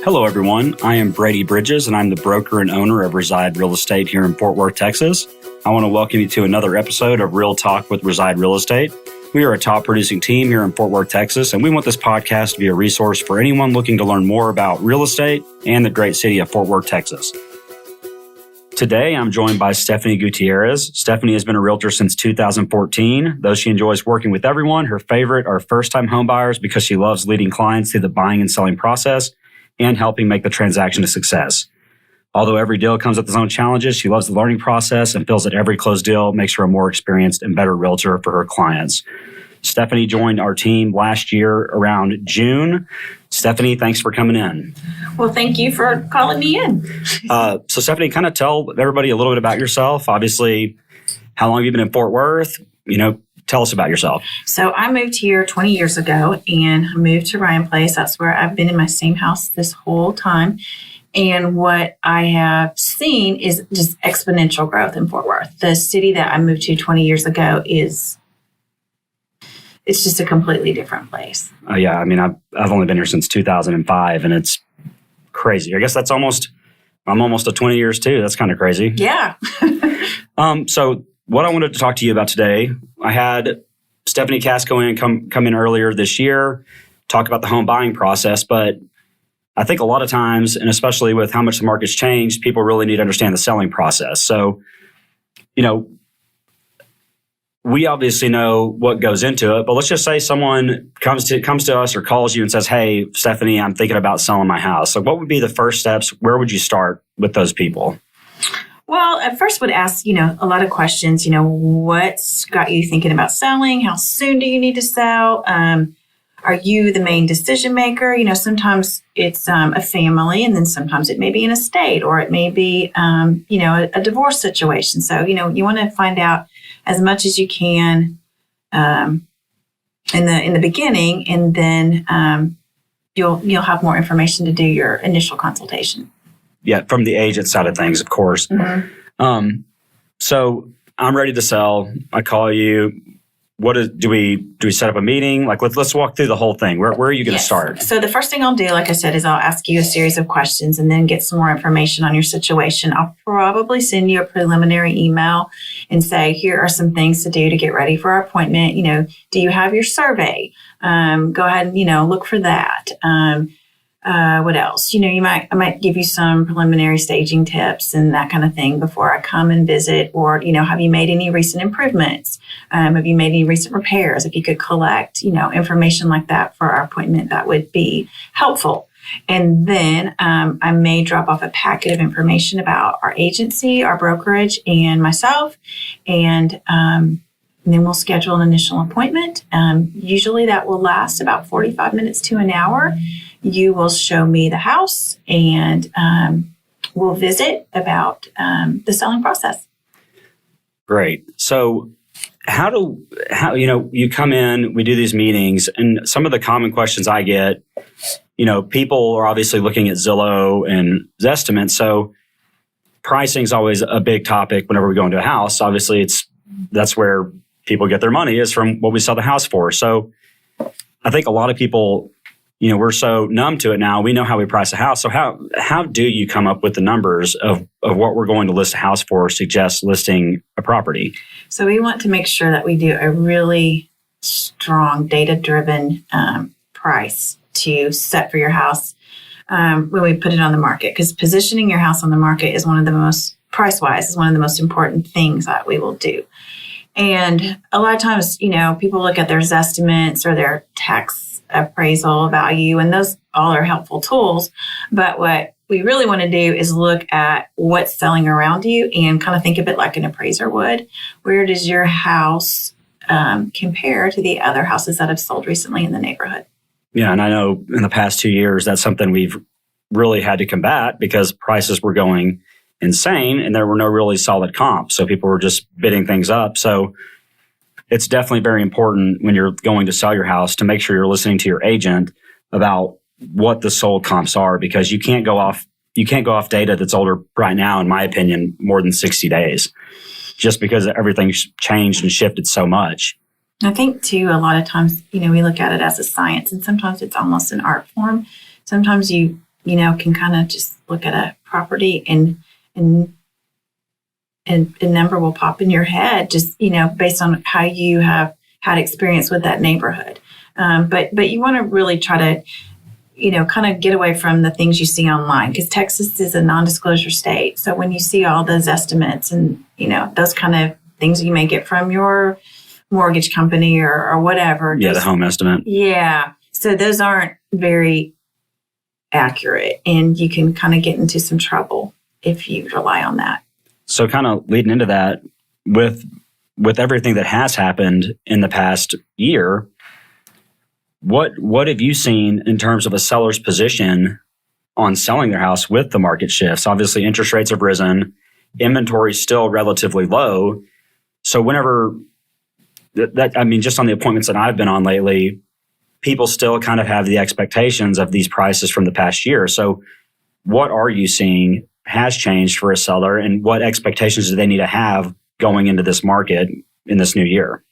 Hello, everyone. I am Brady Bridges, and I'm the broker and owner of Reside Real Estate here in Fort Worth, Texas. I want to welcome you to another episode of Real Talk with Reside Real Estate. We are a top producing team here in Fort Worth, Texas, and we want this podcast to be a resource for anyone looking to learn more about real estate and the great city of Fort Worth, Texas. Today, I'm joined by Stephanie Gutierrez. Stephanie has been a realtor since 2014. Though she enjoys working with everyone, her favorite are first-time homebuyers because she loves leading clients through the buying and selling process and helping make the transaction a success. Although every deal comes with its own challenges, she loves the learning process and feels that every closed deal makes her a more experienced and better realtor for her clients. Stephanie joined our team last year around June. Stephanie, thanks for coming in. Well, thank you for calling me in. So Stephanie, kind of tell everybody a little bit about yourself. Obviously, how long have you been in Fort Worth? Tell us about yourself. So I moved here 20 years ago and moved to Ryan Place. That's where I've been in my same house this whole time. And what I have seen is just exponential growth in Fort Worth. The city that I moved to 20 years ago it's just a completely different place. Yeah, I mean, I've only been here since 2005, and it's crazy. I guess I'm almost at 20 years too. That's kind of crazy. Yeah. So what I wanted to talk to you about today, I had Stephanie Casco come in earlier this year, talk about the home buying process, but I think a lot of times, and especially with how much the market's changed, people really need to understand the selling process. So, we obviously know what goes into it, but let's just say someone comes to us or calls you and says, "Hey, Stephanie, I'm thinking about selling my house." So what would be the first steps? Where would you start with those people? Well, at first would ask, a lot of questions. What's got you thinking about selling? How soon do you need to sell? Are you the main decision maker? Sometimes it's a family, and then sometimes it may be an estate, or it may be, a divorce situation. So, you want to find out as much as you can in the beginning, and then you'll have more information to do your initial consultation. Yeah, from the agent side of things, of course. Mm-hmm. So I'm ready to sell. I call you. Do we set up a meeting? Like, let's walk through the whole thing. Where are you going to start? So the first thing I'll do, like I said, is I'll ask you a series of questions and then get some more information on your situation. I'll probably send you a preliminary email and say, here are some things to do to get ready for our appointment. Do you have your survey? Go ahead and, look for that. What else? I might give you some preliminary staging tips and that kind of thing before I come and visit. Or, have you made any recent improvements? Have you made any recent repairs? If you could collect, information like that for our appointment, that would be helpful. And then I may drop off a packet of information about our agency, our brokerage, and myself. And then we'll schedule an initial appointment. Usually that will last about 45 minutes to an hour. You will show me the house, and we'll visit about the selling process. Great. So how you come in, we do these meetings, and some of the common questions I get, people are obviously looking at Zillow and Zestimate. So pricing is always a big topic whenever we go into a house. Obviously, that's where people get their money, is from what we sell the house for. So I think a lot of people, we're so numb to it now. We know how we price a house. So how do you come up with the numbers of what we're going to list a house for or suggest listing a property? So we want to make sure that we do a really strong data-driven price to set for your house when we put it on the market. Because positioning your house on the market is one of the most, price-wise, is one of the most important things that we will do. And a lot of times, people look at their estimates or their tax appraisal value, and those all are helpful tools. But what we really want to do is look at what's selling around you and kind of think of it like an appraiser would. Where does your house compare to the other houses that have sold recently in the neighborhood? Yeah, and I know in the past 2 years, that's something we've really had to combat because prices were going insane and there were no really solid comps. So people were just bidding things up. So it's definitely very important when you're going to sell your house to make sure you're listening to your agent about what the sold comps are, because you can't go off data that's older right now, in my opinion, more than 60 days, just because everything's changed and shifted so much. I think too, a lot of times, we look at it as a science, and sometimes it's almost an art form. Sometimes you can kind of just look at a property and a number will pop in your head, just, based on how you have had experience with that neighborhood. But you want to really try to, kind of get away from the things you see online, because Texas is a non-disclosure state. So when you see all those estimates and, those kind of things you may get from your mortgage company or whatever. Yeah, the home estimate. Yeah. So those aren't very accurate, and you can kind of get into some trouble if you rely on that. So kind of leading into that, with everything that has happened in the past year, what have you seen in terms of a seller's position on selling their house with the market shifts? Obviously, interest rates have risen, inventory is still relatively low. So whenever just on the appointments that I've been on lately, people still kind of have the expectations of these prices from the past year. So what are you seeing has changed for a seller, and what expectations do they need to have going into this market in this new year?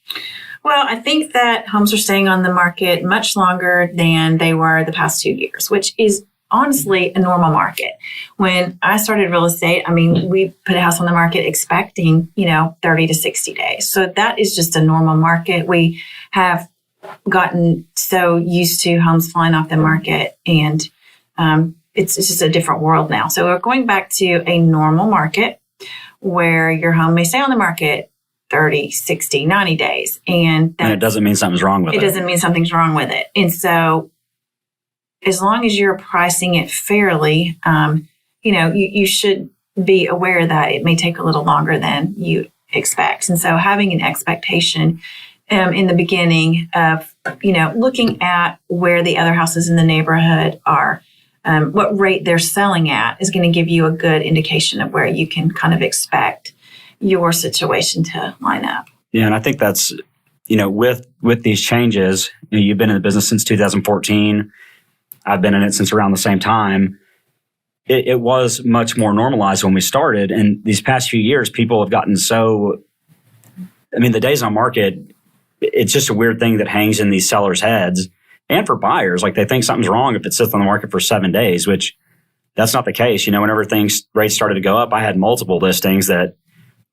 Well, I think that homes are staying on the market much longer than they were the past 2 years, which is honestly a normal market. When I started real estate, we put a house on the market expecting, 30 to 60 days. So that is just a normal market. We have gotten so used to homes flying off the market, and it's just a different world now. So we're going back to a normal market where your home may stay on the market 30, 60, 90 days. And it doesn't mean something's wrong with it. It doesn't mean something's wrong with it. And so as long as you're pricing it fairly, you should be aware that it may take a little longer than you expect. And so having an expectation in the beginning of, looking at where the other houses in the neighborhood are, what rate they're selling at is going to give you a good indication of where you can kind of expect your situation to line up. Yeah, and I think that's, with these changes, you've been in the business since 2014. I've been in it since around the same time. It was much more normalized when we started. And these past few years, people have gotten the days on market, it's just a weird thing that hangs in these sellers' heads. And for buyers, like, they think something's wrong if it sits on the market for 7 days, which that's not the case. Whenever rates started to go up, I had multiple listings that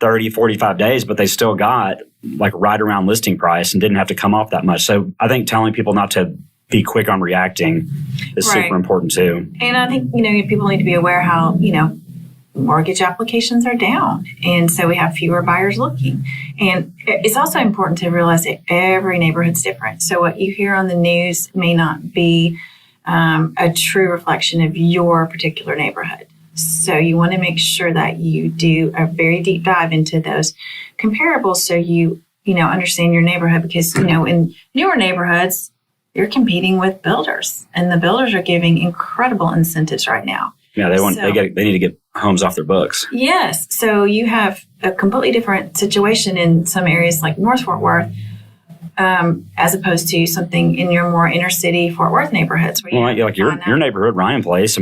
30, 45 days, but they still got like right around listing price and didn't have to come off that much. So I think telling people not to be quick on reacting is super important too. And I think, people need to be aware how, mortgage applications are down. And so we have fewer buyers looking. And it's also important to realize that every neighborhood's different. So what you hear on the news may not be a true reflection of your particular neighborhood. So you want to make sure that you do a very deep dive into those comparables so you understand your neighborhood, because, in newer neighborhoods, you're competing with builders, and the builders are giving incredible incentives right now. Yeah, they need to get homes off their books. Yes. So you have a completely different situation in some areas like North Fort Worth, as opposed to something in your more inner city Fort Worth neighborhoods. Like your neighborhood, Ryan Place.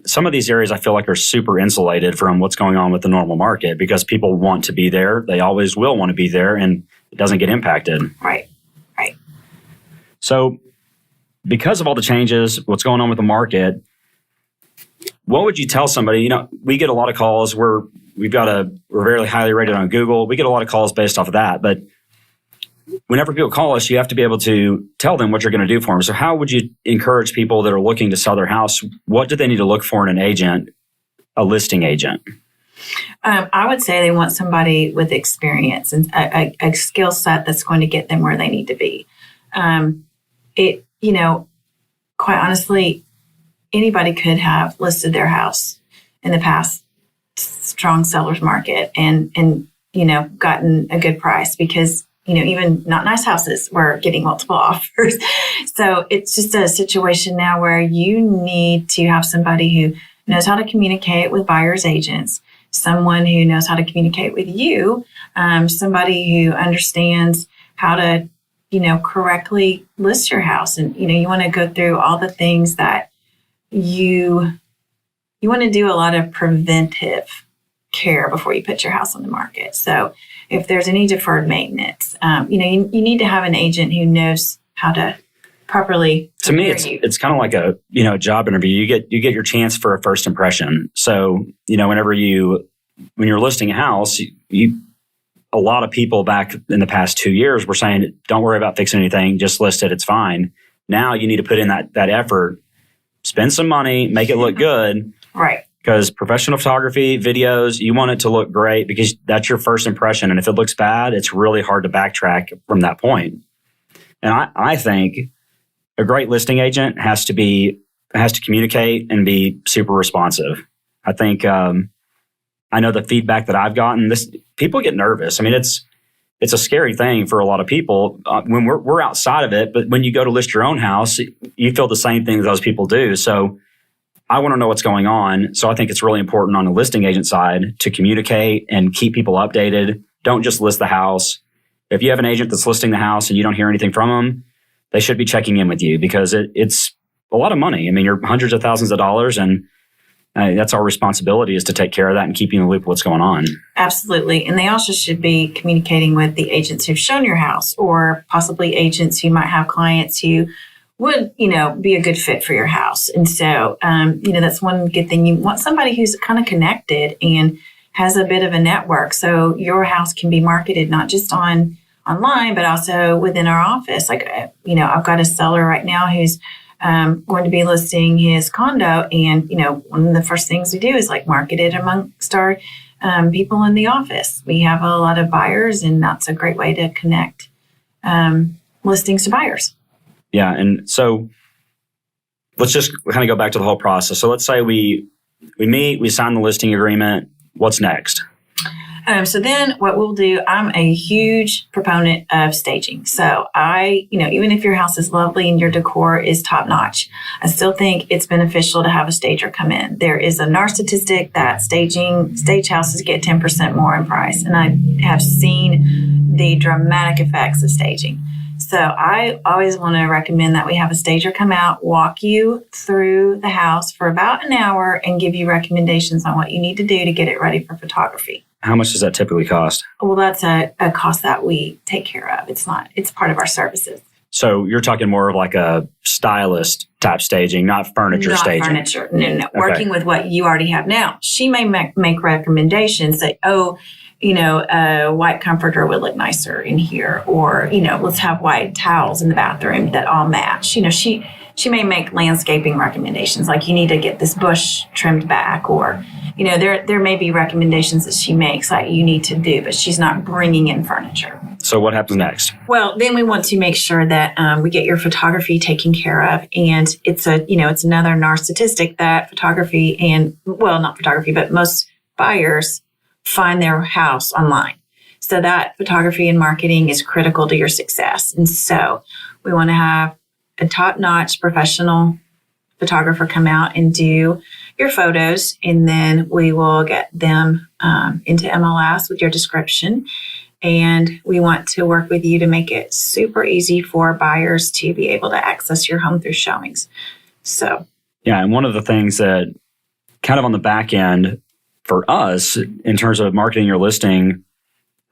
Some of these areas I feel like are super insulated from what's going on with the normal market, because people want to be there. They always will want to be there, and it doesn't get impacted. Right. So because of all the changes, what's going on with the market, what would you tell somebody? We get a lot of calls. We're very highly rated on Google. We get a lot of calls based off of that. But whenever people call us, you have to be able to tell them what you're going to do for them. So how would you encourage people that are looking to sell their house? What do they need to look for in an agent, a listing agent? I would say they want somebody with experience and a skill set that's going to get them where they need to be. Quite honestly, anybody could have listed their house in the past strong seller's market and gotten a good price, because, even not nice houses were getting multiple offers. So it's just a situation now where you need to have somebody who knows how to communicate with buyer's agents, someone who knows how to communicate with you, somebody who understands how to, correctly list your house. And, you want to go through all the things that you want to do, a lot of preventive care before you put your house on the market. So if there's any deferred maintenance, you need to have an agent who knows how to properly to me, it's kind of like a job interview. You get your chance for a first impression. So when you're listing a house, a lot of people back in the past 2 years were saying, don't worry about fixing anything, just list it, it's fine. Now you need to put in that effort, spend some money, make it look good. Right. Because professional photography, videos, you want it to look great because that's your first impression. And if it looks bad, it's really hard to backtrack from that point. And I think a great listing agent has to communicate and be super responsive. I think I know the feedback that I've gotten. People get nervous. I mean, it's a scary thing for a lot of people when we're outside of it. But when you go to list your own house, you feel the same thing that those people do. So I want to know what's going on. So I think it's really important on the listing agent side to communicate and keep people updated. Don't just list the house. If you have an agent that's listing the house and you don't hear anything from them, they should be checking in with you because it's a lot of money. I mean, you're hundreds of thousands of dollars, and that's our responsibility is to take care of that and keep you in the loop of what's going on. Absolutely. And they also should be communicating with the agents who've shown your house, or possibly agents who might have clients who would, be a good fit for your house. And so, that's one good thing. You want somebody who's kind of connected and has a bit of a network. So your house can be marketed not just online, but also within our office. Like, I've got a seller right now who's going to be listing his condo. And, one of the first things we do is market it amongst our people in the office. We have a lot of buyers, and that's a great way to connect listings to buyers. Yeah. And so let's just kind of go back to the whole process. So let's say we meet, we sign the listing agreement. What's next? So then what we'll do, I'm a huge proponent of staging. So even if your house is lovely and your decor is top notch, I still think it's beneficial to have a stager come in. There is a NAR statistic that stage houses get 10% more in price. And I have seen the dramatic effects of staging. So I always want to recommend that we have a stager come out, walk you through the house for about an hour and give you recommendations on what you need to do to get it ready for photography. How much does that typically cost? Well, that's a cost that we take care of. It's part of our services. So you're talking more of like a stylist type staging, not furniture staging. Not furniture. No. Okay. Working with what you already have now. She may make recommendations, say, a white comforter would look nicer in here, or, let's have white towels in the bathroom that all match. She may make landscaping recommendations, like you need to get this bush trimmed back, or, there may be recommendations that she makes that you need to do, but she's not bringing in furniture. So what happens next? Well, then we want to make sure that we get your photography taken care of. And it's another NAR statistic that photography not photography, but most buyers find their house online. So that photography and marketing is critical to your success. And so we want to have a top-notch professional photographer come out and do your photos, and then we will get them into MLS with your description. And we want to work with you to make it super easy for buyers to be able to access your home through showings. So, yeah, and one of the things that kind of on the back end for us in terms of marketing your listing,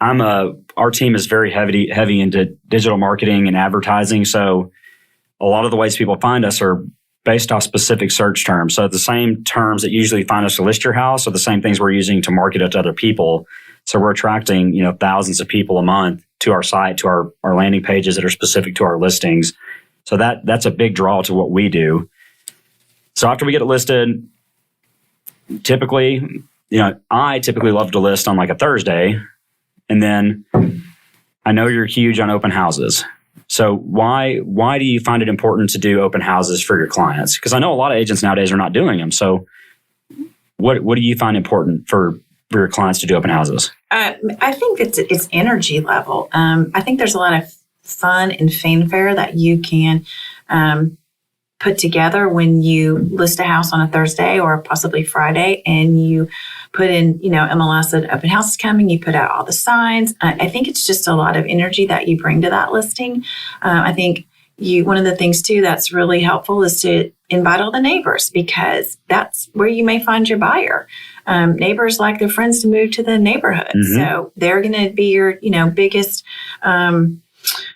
our team is very heavy into digital marketing and advertising. So a lot of the ways people find us are based off specific search terms. So the same terms that usually find us to list your house are the same things we're using to market it to other people. So we're attracting, thousands of people a month to our site, to our landing pages that are specific to our listings. So that's a big draw to what we do. So after we get it listed, typically, I typically love to list on like a Thursday. And then I know you're huge on open houses. So why do you find it important to do open houses for your clients? Because I know a lot of agents nowadays are not doing them. So what do you find important for your clients to do open houses? I think it's energy level. I think there's a lot of fun and fanfare that you can put together when you list a house on a Thursday or possibly Friday, and you put in, MLS that open house is coming. You put out all the signs. I think it's just a lot of energy that you bring to that listing. I think one of the things too that's really helpful is to invite all the neighbors, because that's where you may find your buyer. Neighbors like their friends to move to the neighborhood. Mm-hmm. So they're going to be your, biggest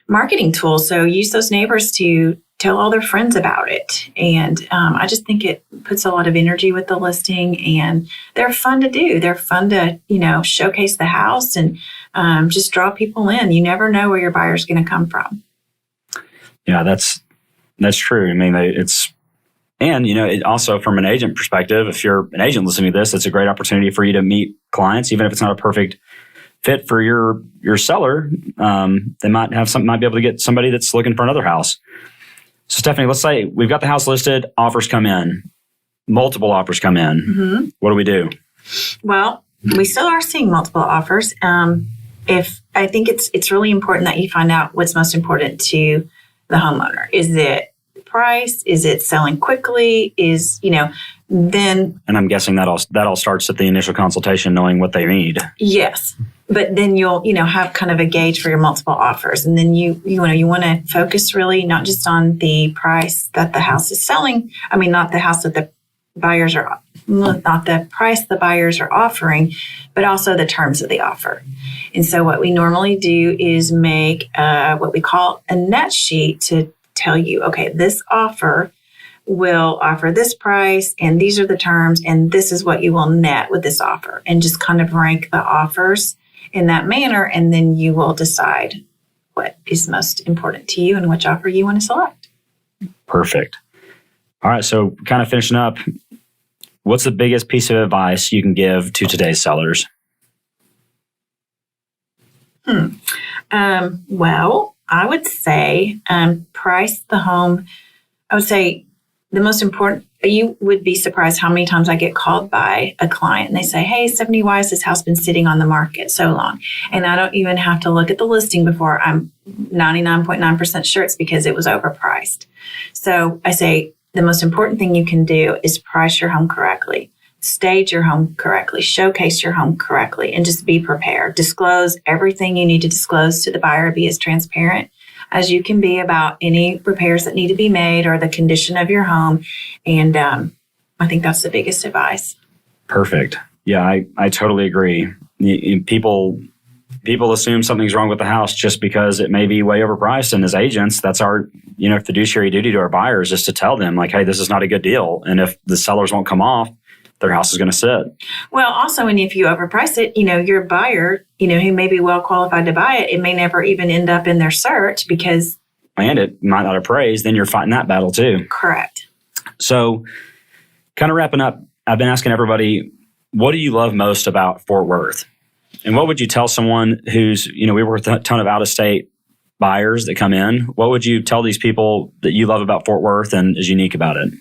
marketing tool. So use those neighbors to tell all their friends about it. And I just think it puts a lot of energy with the listing, and they're fun to do. They're fun to, showcase the house and just draw people in. You never know where your buyer's going to come from. Yeah, that's true. I mean, it also from an agent perspective, if you're an agent listening to this, it's a great opportunity for you to meet clients, even if it's not a perfect fit for your seller. They might be able to get somebody that's looking for another house. So Stephanie, let's say we've got the house listed, offers come in, multiple offers come in. Mm-hmm. What do we do? Well, we still are seeing multiple offers. If I think it's really important that you find out what's most important to the homeowner. Is it price? Is it selling quickly? Then. And I'm guessing that all starts at the initial consultation, knowing what they need. Yes. But then you'll, have kind of a gauge for your multiple offers. And then you want to focus really not just on the price that the house is selling. I mean, not the house that the buyers are, not the price the buyers are offering, but also the terms of the offer. And so what we normally do is make what we call a net sheet to tell you, okay, this offer will offer this price, and these are the terms, and this is what you will net with this offer, and just kind of rank the offers in that manner, and then you will decide what is most important to you and which offer you want to select. Perfect. All right, so kind of finishing up, what's the biggest piece of advice you can give to today's sellers? Well, I would say price the home. I would say the most important, you would be surprised how many times I get called by a client and they say, hey, Stephanie, why has this house been sitting on the market so long? And I don't even have to look at the listing before I'm 99.9% sure it's because it was overpriced. So I say the most important thing you can do is price your home correctly, stage your home correctly, showcase your home correctly, and just be prepared. Disclose everything you need to disclose to the buyer. Be as transparent as you can be about any repairs that need to be made or the condition of your home. And I think that's the biggest advice. Perfect. Yeah, I totally agree. People assume something's wrong with the house just because it may be way overpriced. And as agents, that's our fiduciary duty to our buyers is to tell them like, hey, this is not a good deal. And if the sellers won't come off, their house is going to sit. Well, also, and if you overprice it, your buyer, who may be well qualified to buy it, it may never even end up in their search because. And it might not appraise, then you're fighting that battle too. Correct. So kind of wrapping up, I've been asking everybody, what do you love most about Fort Worth? And what would you tell someone who's, we work with a ton of out-of-state buyers that come in. What would you tell these people that you love about Fort Worth and is unique about it?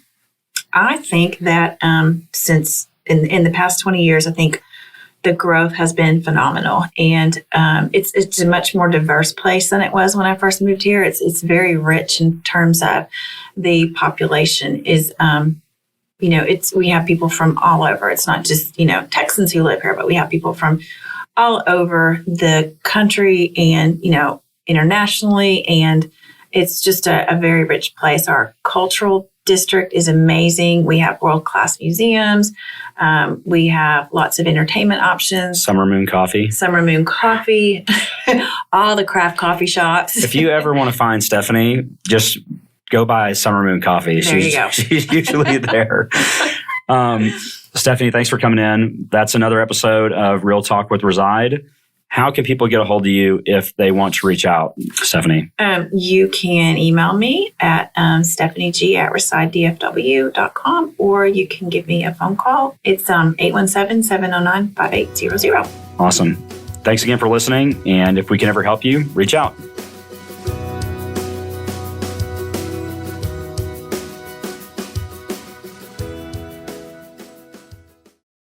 I think that since in the past 20 years, I think the growth has been phenomenal, and it's a much more diverse place than it was when I first moved here. It's very rich in terms of the population. We have people from all over. It's not just Texans who live here, but we have people from all over the country and internationally, and it's just a very rich place. Our cultural district is amazing. We have world-class museums. We have lots of entertainment options. Summer Moon Coffee. All the craft coffee shops. If you ever want to find Stephanie, just go by Summer Moon Coffee. There you go. She's usually there. Stephanie, thanks for coming in. That's another episode of Real Talk with Reside. How can people get a hold of you if they want to reach out, Stephanie? You can email me at stephanieg@residedfw.com, or you can give me a phone call. It's 817-709-5800. Awesome. Thanks again for listening. And if we can ever help you, reach out.